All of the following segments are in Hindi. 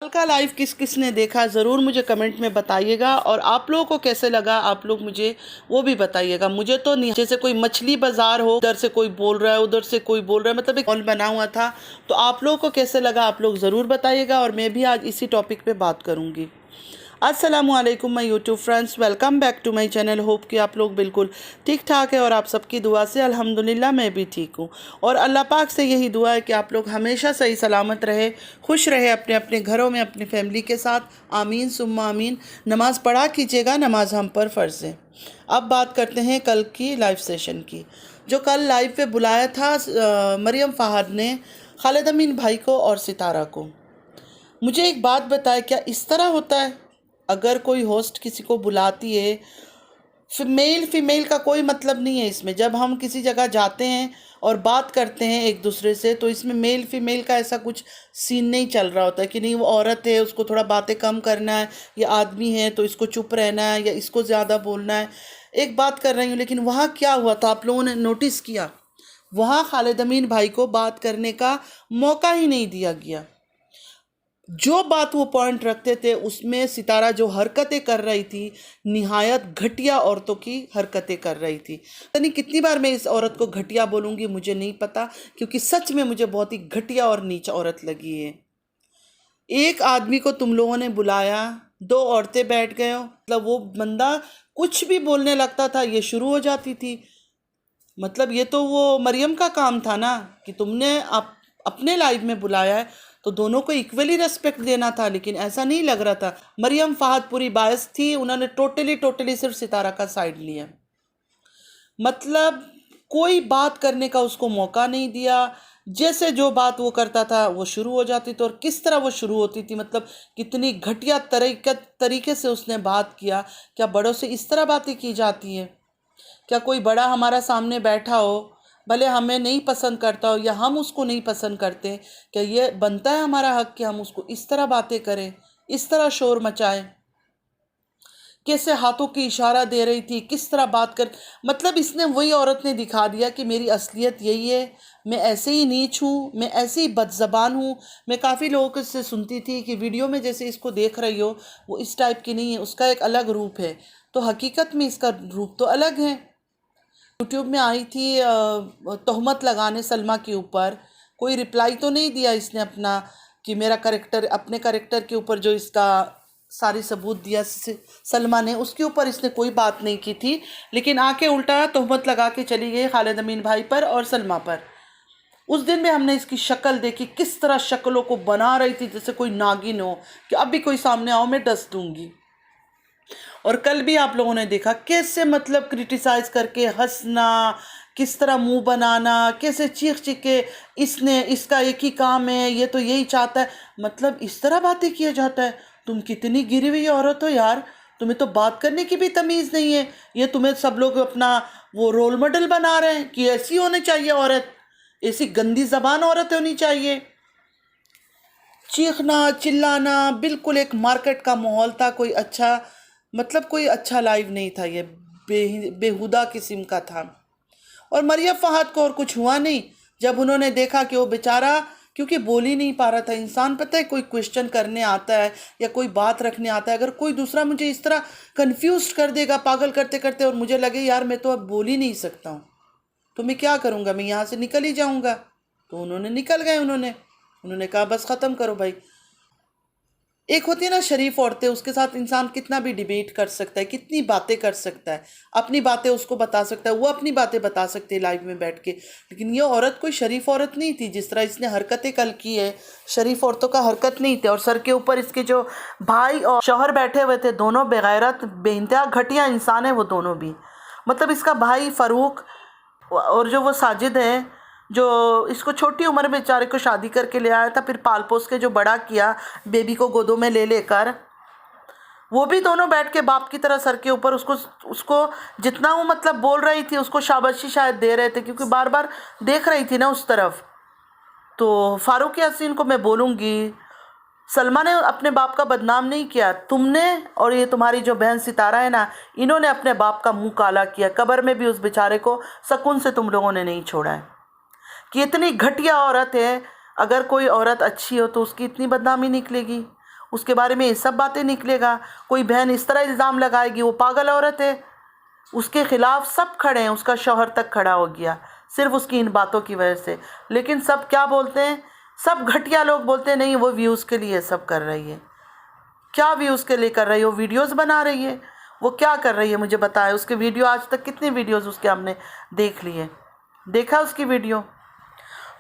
कल का लाइव किस किस ने देखा ज़रूर मुझे कमेंट में बताइएगा, और आप लोगों को कैसे लगा आप लोग मुझे वो भी बताइएगा। मुझे तो नहीं, जैसे कोई मछली बाजार हो, उधर से कोई बोल रहा है उधर से कोई बोल रहा है, मतलब एक मॉल बना हुआ था। तो आप लोगों को कैसे लगा आप लोग ज़रूर बताइएगा, और मैं भी आज इसी टॉपिक पे बात करूँगी। अस्सलामुअलैकुम my YouTube friends, welcome back to my channel. Hope कि आप लोग बिल्कुल ठीक ठाक है, और आप सबकी दुआ से अल्हम्दुलिल्लाह मैं भी ठीक हूँ। और अल्लाह पाक से यही दुआ है कि आप लोग हमेशा सही सलामत रहे, खुश रहे अपने अपने घरों में अपनी फैमिली के साथ। आमीन सुम्मा आमीन। नमाज़ पढ़ा कीजिएगा, नमाज हम पर फ़र्ज़ है। अब बात करते हैं कल की लाइव सेशन की। जो कल लाइव पे बुलाया था मरियम फ़ाहद ने खालिद अमीन भाई को और सितारा को। मुझे एक बात बताए, क्या इस तरह होता है? अगर कोई होस्ट किसी को बुलाती है, मेल फीमेल का कोई मतलब नहीं है इसमें। जब हम किसी जगह जाते हैं और बात करते हैं एक दूसरे से, तो इसमें मेल फीमेल का ऐसा कुछ सीन नहीं चल रहा होता है कि नहीं वो औरत है उसको थोड़ा बातें कम करना है, या आदमी है तो इसको चुप रहना है या इसको ज़्यादा बोलना है। एक बात कर रही हूँ, लेकिन वहाँ क्या हुआ था आप लोगों ने नोटिस किया? वहाँ खालिद अमीन भाई को बात करने का मौका ही नहीं दिया गया। जो बात वो पॉइंट रखते थे उसमें सितारा जो हरकतें कर रही थी, निहायत घटिया औरतों की हरकतें कर रही थी। पता नहीं कितनी बार मैं इस औरत को घटिया बोलूँगी मुझे नहीं पता, क्योंकि सच में मुझे बहुत ही घटिया और नीच औरत लगी है। एक आदमी को तुम लोगों ने बुलाया, दो औरतें बैठ गए हो, मतलब वो बंदा कुछ भी बोलने लगता था ये शुरू हो जाती थी। मतलब ये तो वो मरियम का काम था ना कि तुमने अपने लाइव में बुलाया है तो दोनों को इक्वली रेस्पेक्ट देना था, लेकिन ऐसा नहीं लग रहा था। मरियम फ़ाहद पूरी बायस थी, उन्होंने टोटली सिर्फ सितारा का साइड लिया। मतलब कोई बात करने का उसको मौका नहीं दिया। जैसे जो बात वो करता था वो शुरू हो जाती थी, और किस तरह वो शुरू होती थी, मतलब कितनी घटिया तरीके से उसने बात किया। क्या बड़ों से इस तरह बातें की जाती है? क्या कोई बड़ा हमारा सामने बैठा हो, भले हमें नहीं पसंद करता हो या हम उसको नहीं पसंद करते, क्या ये बनता है हमारा हक कि हम उसको इस तरह बातें करें, इस तरह शोर मचाएं? कैसे हाथों की इशारा दे रही थी, किस तरह बात कर, मतलब इसने वही औरत ने दिखा दिया कि मेरी असलियत यही है, मैं ऐसे ही नीच हूँ, मैं ऐसे ही बदज़बान हूँ। मैं काफ़ी लोगों से सुनती थी कि वीडियो में जैसे इसको देख रही हो वो इस टाइप की नहीं है, उसका एक अलग रूप है। तो हकीकत में इसका रूप तो अलग है। यूट्यूब में आई थी तोहमत लगाने सलमा के ऊपर, कोई रिप्लाई तो नहीं दिया इसने अपना कि मेरा करेक्टर, अपने करेक्टर के ऊपर जो इसका सारी सबूत दिया सलमा ने, उसके ऊपर इसने कोई बात नहीं की थी। लेकिन आके उल्टा तोहमत लगा के चली गई खालिद अमीन भाई पर और सलमा पर। उस दिन में हमने इसकी शक्ल देखी, किस तरह शक्लों को बना रही थी जैसे कोई नागिन हो कि अब भी कोई सामने आओ मैं डस दूंगी। और कल भी आप लोगों ने देखा कैसे, मतलब क्रिटिसाइज करके हंसना, किस तरह मुंह बनाना, कैसे चीख चीख के इसने, इसका एक ही काम है, ये तो यही चाहता है, मतलब इस तरह बातें किया जाता है। तुम कितनी गिरी हुई औरत हो यार, तुम्हें तो बात करने की भी तमीज़ नहीं है। ये तुम्हें सब लोग अपना वो रोल मॉडल बना रहे हैं कि ऐसी होनी चाहिए औरत, ऐसी गंदी जबान औरत होनी चाहिए। चीखना चिल्लाना, बिल्कुल एक मार्केट का माहौल था। कोई अच्छा, मतलब कोई अच्छा लाइव नहीं था ये, बेहुदा किस्म का था। और मरियम फ़ाहद को और कुछ हुआ नहीं जब उन्होंने देखा कि वो बेचारा, क्योंकि बोल ही नहीं पा रहा था। इंसान पता है कोई क्वेश्चन करने आता है या कोई बात रखने आता है, अगर कोई दूसरा मुझे इस तरह कंफ्यूज कर देगा पागल करते करते, और मुझे लगे यार मैं तो अब बोल ही नहीं सकता हूँ, तो मैं क्या करूँगा, मैं यहाँ से निकल ही जाऊँगा। तो उन्होंने निकल गए, उन्होंने कहा बस ख़त्म करो भाई। एक होती है ना शरीफ औरतें, उसके साथ इंसान कितना भी डिबेट कर सकता है, कितनी बातें कर सकता है, अपनी बातें उसको बता सकता है, वो अपनी बातें बता सकती है लाइव में बैठ के। लेकिन ये औरत कोई शरीफ औरत नहीं थी। जिस तरह इसने हरकतें कल की है, शरीफ औरतों का हरकत नहीं थी। और सर के ऊपर इसके जो भाई और शौहर बैठे हुए थे, दोनों बेगैरत बेइंतहा घटिया इंसान है वो दोनों भी। मतलब इसका भाई फ़ारूक और जो वो साजिद है, जो इसको छोटी उम्र में बेचारे को शादी करके ले आया था, फिर पाल पोस के जो बड़ा किया बेबी को गोदों में ले लेकर, वो भी दोनों बैठ के बाप की तरह सर के ऊपर उसको उसको जितना वो मतलब बोल रही थी उसको शाबाशी शायद दे रहे थे, क्योंकि बार बार देख रही थी ना उस तरफ। तो फारूक यासीन को मैं बोलूँगी, सलमा ने अपने बाप का बदनाम नहीं किया, तुमने और ये तुम्हारी जो बहन सितारा है ना, इन्होंने अपने बाप का मुंह काला किया। कब्र में भी उस बेचारे को सुकून से तुम लोगों ने नहीं छोड़ा है। कि इतनी घटिया औरत है, अगर कोई औरत अच्छी हो तो उसकी इतनी बदनामी निकलेगी। उसके बारे में ये सब बातें निकलेगा। कोई बहन इस तरह इल्ज़ाम लगाएगी वो पागल औरत है, उसके खिलाफ सब खड़े हैं, उसका शौहर तक खड़ा हो गया सिर्फ उसकी इन बातों की वजह से। लेकिन सब क्या बोलते हैं, सब घटिया लोग बोलते हैं नहीं वो व्यूज़ के लिए सब कर रही है। क्या व्यूज़ के लिए कर रही है? वो वीडियोस बना रही है, वो क्या कर रही है मुझे बताए। उसके वीडियो आज तक कितनी वीडियोस उसके हमने देख लिए, देखा उसकी वीडियो।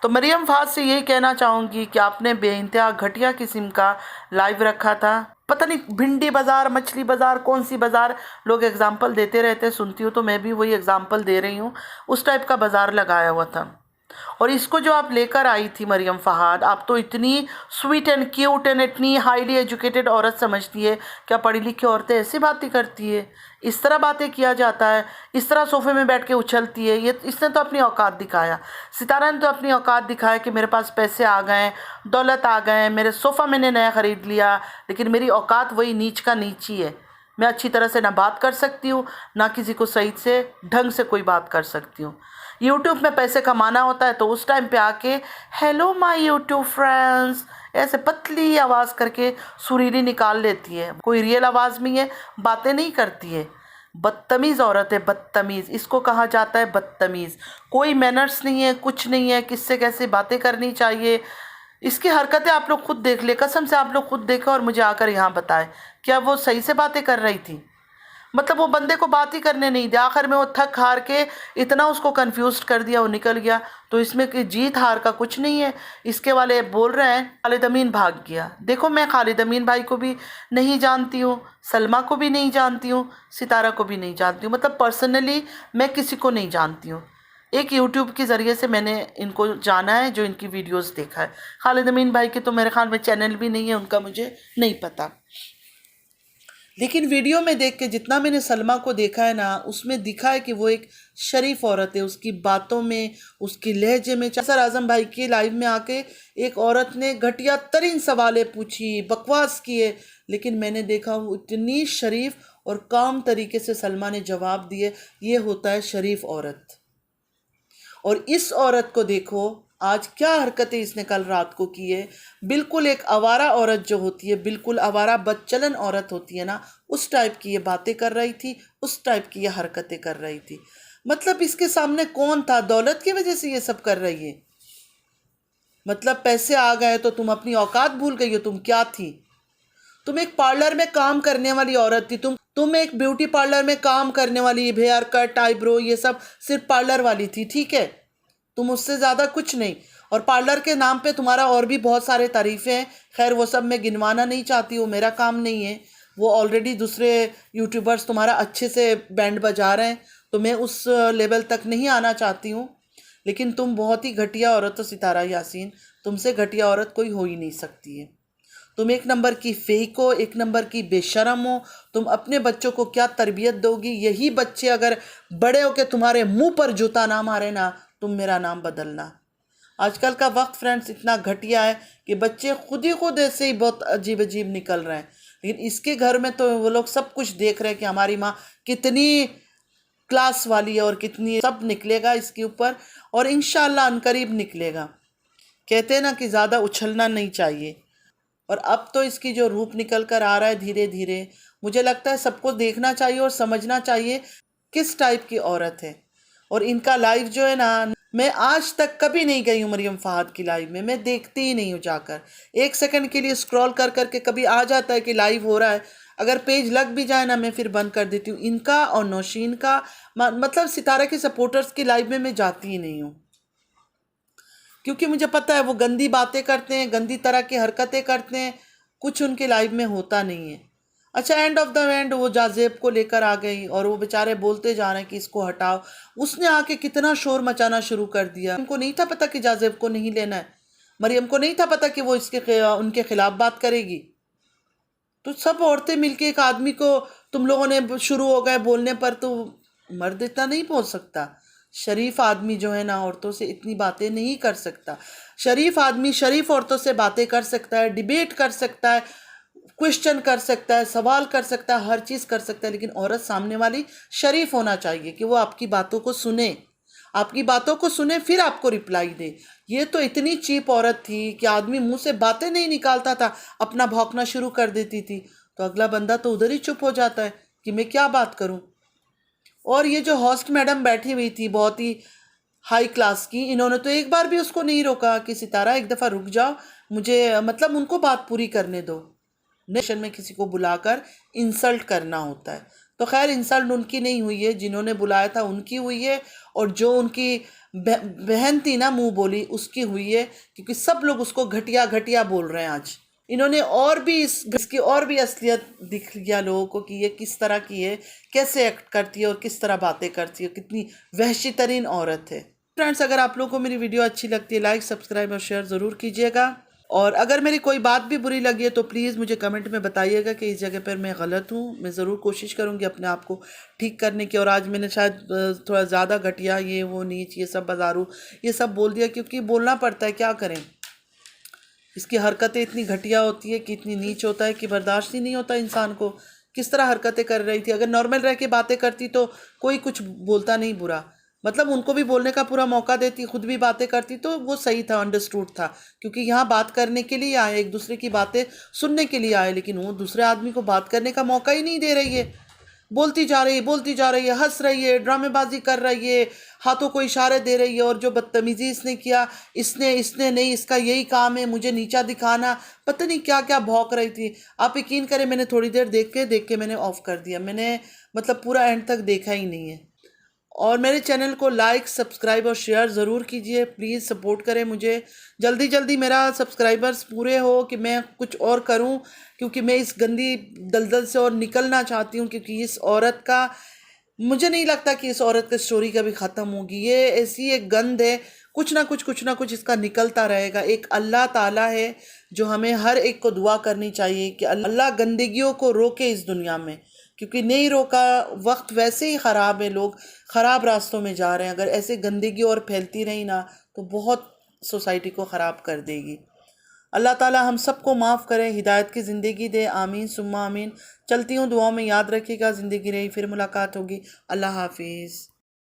तो मरियम फाज से यही कहना चाहूँगी कि आपने बेइंतहा घटिया किस्म का लाइव रखा था। पता नहीं भिंडी बाज़ार, मछली बाज़ार, कौन सी बाज़ार, लोग एग्जाम्पल देते रहते हैं, सुनती हूँ तो मैं भी वही एग्जाम्पल दे रही हूँ। उस टाइप का बाज़ार लगाया हुआ था। और इसको जो आप लेकर आई थी मरियम फहाद, आप तो इतनी स्वीट एंड क्यूट एंड इतनी हाईली एजुकेटेड औरत समझती है। क्या पढ़ी लिखी औरतें ऐसी बातें करती है? इस तरह बातें किया जाता है? इस तरह सोफे में बैठ के उछलती है? ये इसने तो अपनी औकात दिखाया, सितारा ने तो अपनी औकात दिखाया कि मेरे पास पैसे आ गए, दौलत आ गए, मेरे सोफ़ा मैंने नया ख़रीद लिया, लेकिन मेरी औकात वही नीच का नीच ही है। मैं अच्छी तरह से ना बात कर सकती हूँ, ना किसी को सही से ढंग से कोई बात कर सकती हूँ। यूट्यूब में पैसे कमाना होता है तो उस टाइम पे आके हेलो माय यूट्यूब फ्रेंड्स ऐसे पतली आवाज़ करके सुरीली निकाल लेती है। कोई रियल आवाज़ में ये बातें नहीं करती है। बदतमीज़ औरत है, बदतमीज़ इसको कहा जाता है, बदतमीज़। कोई मैनर्स नहीं है, कुछ नहीं है, किससे कैसे बातें करनी चाहिए। इसकी हरकतें आप लोग खुद देख ले, कसम से आप लोग खुद देखें और मुझे आकर यहाँ बताएं क्या वो सही से बातें कर रही थी। मतलब वो बंदे को बात ही करने नहीं दिया, आखिर में वो थक हार के इतना उसको कंफ्यूज कर दिया, वो निकल गया। तो इसमें कि जीत हार का कुछ नहीं है। इसके वाले बोल रहे हैं खालिद अमीन भाग गया। देखो मैं खालिद अमीन भाई को भी नहीं जानती हूँ, सलमा को भी नहीं जानती हूँ, सितारा को भी नहीं जानती हूँ, मतलब पर्सनली मैं किसी को नहीं जानती हूँ। एक यूट्यूब के ज़रिए से मैंने इनको जाना है, जो इनकी वीडियोस देखा है। खालिद अमीन भाई के तो मेरे ख्याल में चैनल भी नहीं है, उनका मुझे नहीं पता। लेकिन वीडियो में देख के जितना मैंने सलमा को देखा है ना, उसमें दिखा है कि वो एक शरीफ औरत है। उसकी बातों में, उसकी लहजे में। कैसर आजम भाई के लाइव में आके एक औरत ने घटिया तरीन सवालें पूछी, बकवास किए, लेकिन मैंने देखा वो इतनी शरीफ और काम तरीके से सलमा ने जवाब दिए। ये होता है शरीफ औरत। और इस औरत को देखो आज क्या हरकतें इसने कल रात को की है। बिल्कुल एक आवारा औरत जो होती है, बिल्कुल आवारा बदचलन औरत होती है ना, उस टाइप की ये बातें कर रही थी, उस टाइप की ये हरकतें कर रही थी। मतलब इसके सामने कौन था? दौलत की वजह से ये सब कर रही है। मतलब पैसे आ गए तो तुम अपनी औकात भूल गई हो। तुम क्या थी? तुम एक पार्लर में काम करने वाली औरत थी। तुम एक ब्यूटी पार्लर में काम करने वाली, हेयर कट, आईब्रो, ये सब सिर्फ पार्लर वाली थी, ठीक है? तुम उससे ज़्यादा कुछ नहीं। और पार्लर के नाम पे तुम्हारा और भी बहुत सारे तारीफ़ें हैं। खैर वो सब मैं गिनवाना नहीं चाहती हूँ, मेरा काम नहीं है। वो ऑलरेडी दूसरे यूट्यूबर्स तुम्हारा अच्छे से बैंड बजा रहे हैं, तो मैं उस लेवल तक नहीं आना चाहती हूँ। लेकिन तुम बहुत ही घटिया औरत हो सितारा यासीन, तुमसे घटिया औरत कोई हो ही नहीं सकती है। तुम एक नंबर की फेक हो, एक नंबर की बेशरम हो। तुम अपने बच्चों को क्या तरबियत दोगी? यही बच्चे अगर बड़े होकर तुम्हारे मुंह पर जूता ना मारे ना, तुम मेरा नाम बदलना। आजकल का वक्त फ्रेंड्स इतना घटिया है कि बच्चे खुद ही खुद ऐसे ही बहुत अजीब अजीब निकल रहे हैं। लेकिन इसके घर में तो वो लोग सब कुछ देख रहे हैं कि हमारी माँ कितनी क्लास वाली है और कितनी, सब निकलेगा इसके ऊपर और इंशाल्लाह अनकरीब निकलेगा। कहते हैं ना कि ज़्यादा उछलना नहीं चाहिए। और अब तो इसकी जो रूप निकल कर आ रहा है धीरे धीरे, मुझे लगता है सबको देखना चाहिए और समझना चाहिए किस टाइप की औरत है। और इनका लाइव जो है ना, मैं आज तक कभी नहीं गई हूँ मरियम फहाद की लाइव में, मैं देखती ही नहीं हूँ जाकर। एक सेकंड के लिए स्क्रॉल कर करके कभी आ जाता है कि लाइव हो रहा है, अगर पेज लग भी जाए ना मैं फिर बंद कर देती हूँ। इनका और नौशीन का मतलब सितारा के सपोर्टर्स की लाइव में मैं जाती ही नहीं हूँ, क्योंकि मुझे पता है वो गंदी बातें करते हैं, गंदी तरह की हरकतें करते हैं, कुछ उनके लाइव में होता नहीं है। अच्छा, एंड ऑफ द एंड वो जाजेब को लेकर आ गई और वो बेचारे बोलते जा रहे हैं कि इसको हटाओ। उसने आके कितना शोर मचाना शुरू कर दिया। उनको नहीं था पता कि जाजेब को नहीं लेना है। मरियम को नहीं था पता कि वो उनके खिलाफ बात करेगी। तो सब औरतें मिलके एक आदमी को, तुम लोगों ने शुरू हो गए बोलने पर, तो मर्द इतना नहीं बोल सकता। शरीफ आदमी जो है ना, औरतों से इतनी बातें नहीं कर सकता। शरीफ आदमी शरीफ औरतों से बातें कर सकता है, डिबेट कर सकता है, क्वेश्चन कर सकता है, सवाल कर सकता है, हर चीज़ कर सकता है। लेकिन औरत सामने वाली शरीफ होना चाहिए कि वो आपकी बातों को सुने, आपकी बातों को सुने फिर आपको रिप्लाई दे। ये तो इतनी चीप औरत थी कि आदमी मुंह से बातें नहीं निकालता था, अपना भौंकना शुरू कर देती थी, तो अगला बंदा तो उधर ही चुप हो जाता है कि मैं क्या बात करूं। और ये जो होस्ट मैडम बैठी हुई थी बहुत ही हाई क्लास की, इन्होंने तो एक बार भी उसको नहीं रोका कि सितारा एक दफ़ा रुक जाओ, मुझे मतलब उनको बात पूरी करने दो। नेशन में किसी को बुलाकर इंसल्ट करना होता है, तो खैर इंसल्ट उनकी नहीं हुई है, जिन्होंने बुलाया था उनकी हुई है, और जो उनकी बहन थी ना मुंह बोली, उसकी हुई है, क्योंकि सब लोग उसको घटिया घटिया बोल रहे हैं आज। इन्होंने और भी इसकी और भी असलियत दिख गया लोगों को कि ये किस तरह की है, कैसे एक्ट करती है और किस तरह बातें करती है, कितनी वहशी तरीन औरत है। फ्रेंड्स, अगर आप लोगों को मेरी वीडियो अच्छी लगती है, लाइक सब्सक्राइब और शेयर ज़रूर कीजिएगा, और अगर मेरी कोई बात भी बुरी लगी है तो प्लीज़ मुझे कमेंट में बताइएगा कि इस जगह पर मैं गलत हूँ। मैं ज़रूर कोशिश करूँगी अपने आप को ठीक करने की। और आज मैंने शायद थोड़ा ज़्यादा घटिया, ये वो नीच, ये सब बाजारू, ये सब बोल दिया, क्योंकि बोलना पड़ता है, क्या करें। इसकी हरकतें इतनी घटिया होती है कि इतनी नीच होता है कि बर्दाश्त ही नहीं होता इंसान को। किस तरह हरकतें कर रही थी, अगर नॉर्मल रह के बातें करती तो कोई कुछ बोलता नहीं बुरा, मतलब उनको भी बोलने का पूरा मौका देती, खुद भी बातें करती, तो वो सही था, अंडरस्टूड था, क्योंकि यहाँ बात करने के लिए आए, एक दूसरे की बातें सुनने के लिए आए, लेकिन वो दूसरे आदमी को बात करने का मौका ही नहीं दे रही है। बोलती जा रही है, हंस रही है, ड्रामेबाजी कर रही है, हाथों को इशारे दे रही है, और जो बदतमीजी इसने किया, इसने नहीं, इसका यही काम है मुझे नीचा दिखाना, पता नहीं क्या क्या भौंक रही थी। आप यकीन करें, मैंने थोड़ी देर देख के मैंने ऑफ कर दिया, मैंने मतलब पूरा एंड तक देखा ही नहीं है। और मेरे चैनल को लाइक सब्सक्राइब और शेयर ज़रूर कीजिए, प्लीज़ सपोर्ट करें मुझे, जल्दी जल्दी मेरा सब्सक्राइबर्स पूरे हो कि मैं कुछ और करूं, क्योंकि मैं इस गंदी दलदल से और निकलना चाहती हूं, क्योंकि इस औरत का, मुझे नहीं लगता कि इस औरत की स्टोरी कभी ख़त्म होगी। ये ऐसी एक गंद है, कुछ ना कुछ इसका निकलता रहेगा। एक अल्लाह ताला है जो हमें हर एक को दुआ करनी चाहिए कि अल्लाह गंदगियों को रोके इस दुनिया में, क्योंकि नहीं रोका, वक्त वैसे ही ख़राब है, लोग ख़राब रास्तों में जा रहे हैं। अगर ऐसे गंदगी और फैलती रही ना तो बहुत सोसाइटी को ख़राब कर देगी। अल्लाह ताला हम सबको माफ़ करे, हिदायत की ज़िंदगी दे, आमीन सुम्मा आमीन। चलती हूँ, दुआ में याद रखिएगा, ज़िंदगी रही फिर मुलाकात होगी। अल्लाह हाफिज़।